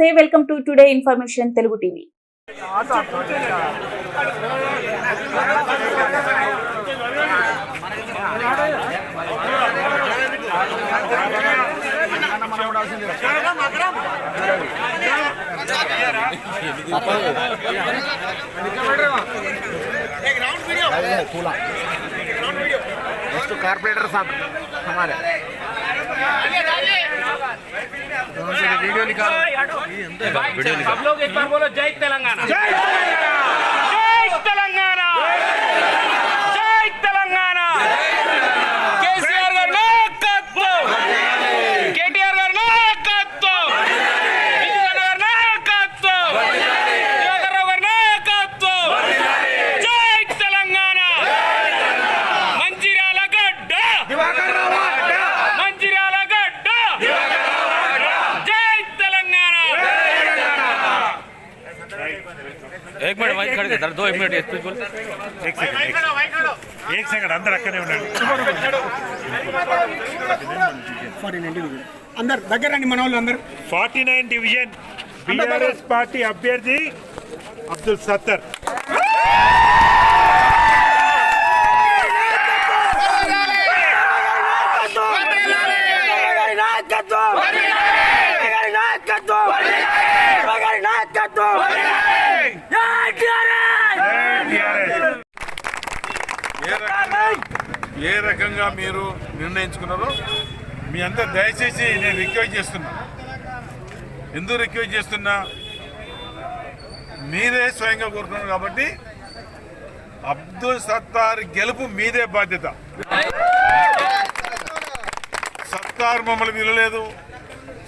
నమస్తే, welcome to today information Telugu TV. Corporator साहब हमारे वीडियो निकालो, सब लोग एक बार बोलो जय तेलंगाना, जय तेलंगाना, जय तेलंगाना। केसीआर गाరి నాయకత్వం, కేటీఆర్ గారి నాయకత్వం, విజయనగరం గారి నాయకత్వం, దివాకర్ రావు గారి నాయకత్వం, జై తెలంగాణ. మంచిర్యాల గడ్డ, దివాకర్ రావు గడ్డ, మంచిర్యాల గడ్డ, జై తెలంగాణ. एक मिनट वाइट खड़े कर 2 मिनट स्पीच बोल. एक सेकंड अंदर అక్కనే ఉండండి. అందరు దగ్గర రండి, మన వాళ్ళు అందరూ. 49 డివిజన్ బీఆర్ఎస్ పార్టీ అభ్యర్థి అబ్దుల్ సత్తర్. ఏ రకంగా మీరు నిర్ణయించుకున్నారో మీ అందరు దయచేసి నేను రిక్వెస్ట్ చేస్తున్నా. ఎందుకు రిక్వెస్ట్ చేస్తున్నా, మీరే స్వయంగా కోరుకున్నారు కాబట్టి అబ్దుల్ సత్తార్ గెలుపు మీదే బాధ్యత. సత్తార్ మమ్మల్ని పిలవలేదు,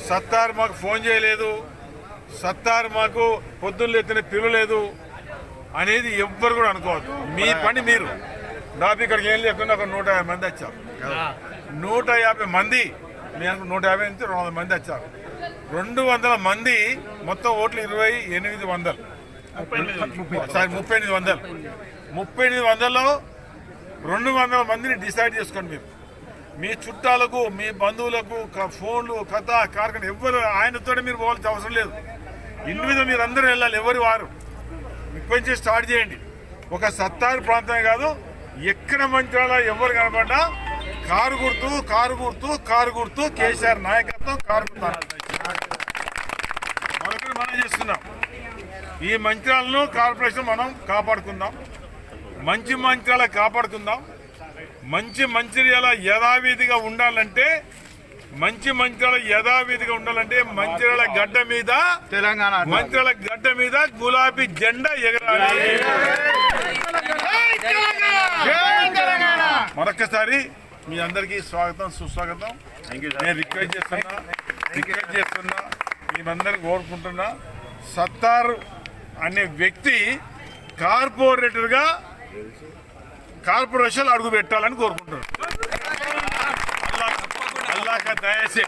సత్తార్ మాకు ఫోన్ చేయలేదు, సత్తార్ మాకు పొద్దున్న ఎత్తున పిలవలేదు అనేది ఎవ్వరు కూడా అనుకోవద్దు. మీ పని మీరు. నాకు ఇక్కడికి ఏం లేకుండా ఒక 150 మంది వచ్చారు. 150 మంది, నేను 150 నుంచి 200 మంది వచ్చారు. 200 మంది మొత్తం ఓట్లు 2800, సారీ 3800. 3800లో 200 మందిని డిసైడ్ చేసుకోండి. మీరు మీ చుట్టాలకు, మీ బంధువులకు ఫోన్లు, కథ కార్యక్రమం ఎవ్వరు ఆయనతో మీరు పోవాల్సిన అవసరం లేదు. ఇంటి మీద మీరు అందరూ వెళ్ళాలి, ఎవరు వారు. ఇప్పటి నుంచి స్టార్ట్ చేయండి. ఒక సత్తారు ప్రాంతమే కాదు, ఎక్కడ మంత్రాల ఎవరు కనబడ్డా కారు గుర్తు, కారు గుర్తు, కారు గుర్తు, కేసీఆర్ నాయకత్వం, కారు గుర్తు మరొకటి మనం చేస్తున్నాం. ఈ మంత్రాలను కార్పొరేషన్ మనం కాపాడుకుందాం, మంచి మంత్రాల కాపాడుకుందాం. మంచి మంచిర్యాల యథావిధిగా ఉండాలంటే, మంచి మంత్రాల యథావిధిగా ఉండాలంటే మంచిర్యాల గడ్డ మీద, తెలంగాణ మంత్రాల గడ్డ మీద గులాబీ జెండా ఎగరాలి. మరొకసారి మీ అందరికీ స్వాగతం, సుస్వాగతం. నేను రిక్వెస్ట్ చేస్తున్నా, మేమందరికీ కోరుకుంటున్నా, సత్తార్ అనే వ్యక్తి కార్పొరేటర్గా కార్పొరేషన్ అడుగు పెట్టాలని కోరుకుంటున్నాను. అల్లాహ్ కా దయసే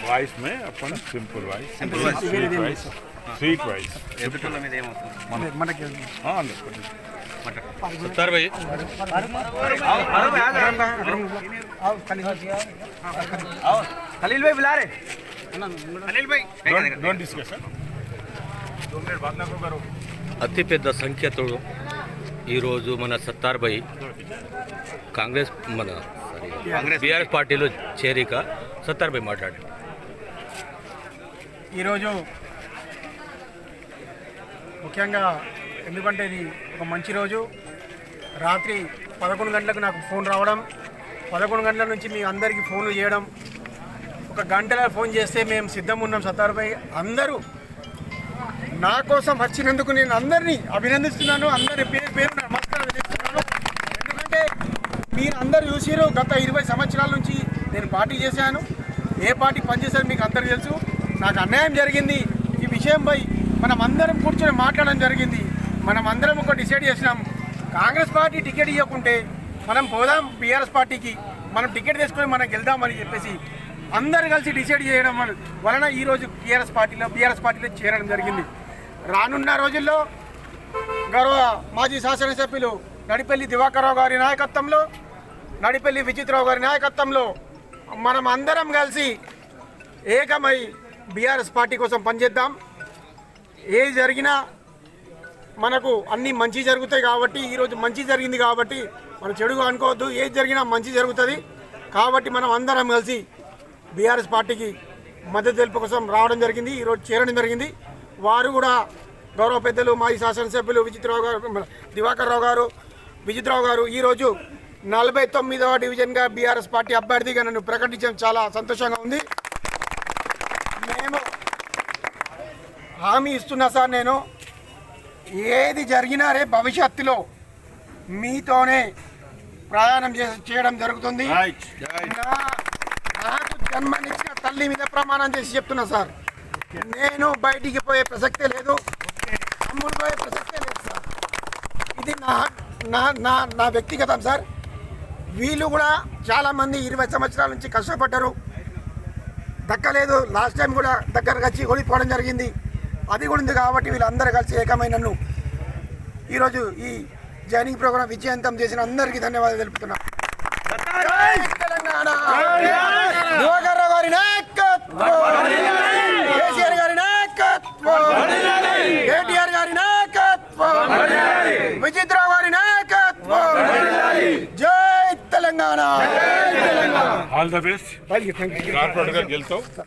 వాయిస్ మే अपन simple voice, sweet voice. Sattar भाई खलील भाई बुला रहे. अनिल भाई डोंट डिस्कस. 2 मिनट बात ना करो. అతిపెద్ద సంఖ్యతో ఈరోజు మన సత్తార్ భాయ్ కాంగ్రెస్ బీఆర్ఎస్ పార్టీలో చేరిక. సత్తార్ భాయ్ మాట్లాడండి. ఈరోజు ముఖ్యంగా ఎందుకంటే ఇది ఒక మంచి రోజు. రాత్రి 11 గంటలకు నాకు ఫోన్ రావడం, 11 గంటల నుంచి మీ అందరికీ ఫోన్లు చేయడం, ఒక గంటలో ఫోన్ చేస్తే మేము సిద్ధంగా ఉన్నాం సత్తార్ భాయ్. అందరూ నా కోసం వచ్చినందుకు నేను అందరినీ అభినందిస్తున్నాను. అందరి పేరు పేరు నమస్కారం చేస్తున్నాను. ఎందుకంటే మీరు అందరూ చూసిరు, గత 20 సంవత్సరాల నుంచి నేను పార్టీ చేశాను. ఏ పార్టీ పనిచేశాను మీకు అందరికీ తెలుసు. నాకు అన్యాయం జరిగింది. ఈ విషయంపై మనం అందరం కూర్చొని మాట్లాడడం జరిగింది. మనం అందరం ఒక డిసైడ్ చేసినాం, కాంగ్రెస్ పార్టీ టికెట్ ఇవ్వకుంటే మనం పోదాం బీఆర్ఎస్ పార్టీకి, మనం టికెట్ తీసుకొని మనం వెళ్దామని చెప్పేసి అందరు కలిసి డిసైడ్ చేయడం వలన ఈరోజు బీఆర్ఎస్ పార్టీలో చేరడం జరిగింది. రానున్న రోజుల్లో గౌరవ మాజీ శాసనసభ్యులు నడిపెల్లి దివాకర్రావు గారి నాయకత్వంలో, నడిపెల్లి విచిత్రావు గారి నాయకత్వంలో మనం అందరం కలిసి ఏకమై బీఆర్ఎస్ పార్టీ కోసం పనిచేద్దాం. ఏది జరిగినా మనకు అన్నీ మంచి జరుగుతాయి కాబట్టి, ఈరోజు మంచి జరిగింది కాబట్టి మనం చెడుగా అనుకోవద్దు. ఏది జరిగినా మంచి జరుగుతుంది కాబట్టి మనం అందరం కలిసి బీఆర్ఎస్ పార్టీకి మద్దతు తెలుపు కోసం రావడం జరిగింది, ఈరోజు చేరడం జరిగింది. వారు కూడా గౌరవ పెద్దలు మాజీ శాసనసభ్యులు దివాకర్రావు గారు, విచిత్రావు గారు ఈరోజు 49వ డివిజన్గా బీఆర్ఎస్ పార్టీ అభ్యర్థిగా నన్ను ప్రకటించడం చాలా సంతోషంగా ఉంది. మేము హామీ ఇస్తున్నా సార్, నేను ఏది జరిగినా రేపు భవిష్యత్తులో మీతోనే ప్రయాణం చేయడం జరుగుతుంది. నాకు జన్మనిచ్చిన తల్లి మీద ప్రమాణం చేసి చెప్తున్నా సార్, నేను బయటికి పోయే ప్రసక్తే లేదు, అమ్ముడు పోయే ప్రసక్తే లేదు సార్. ఇది నా వ్యక్తిగతం సార్. వీళ్ళు కూడా చాలామంది 20 సంవత్సరాల నుంచి కష్టపడ్డారు, దక్కలేదు. లాస్ట్ టైం కూడా దగ్గరకు వచ్చి ఓడిపోవడం జరిగింది, అది కూడా ఉంది. కాబట్టి వీళ్ళందరూ కలిసి ఏకమైన నన్ను ఈరోజు ఈ జాయినింగ్ ప్రోగ్రాం విజయవంతం చేసిన అందరికీ ధన్యవాదాలు తెలుపుతున్నా. తెలంగాణ దివాకర్రావు గారి నాయకత్వం, కేసీఆర్ గారి నాయకత్వం, కేటీఆర్ గారి నాయకత్వం, విచిత్రావు గారి నాయకత్వం. జై తెలంగాణ. All the best. కార్పొరేట్గా గెలుతావు.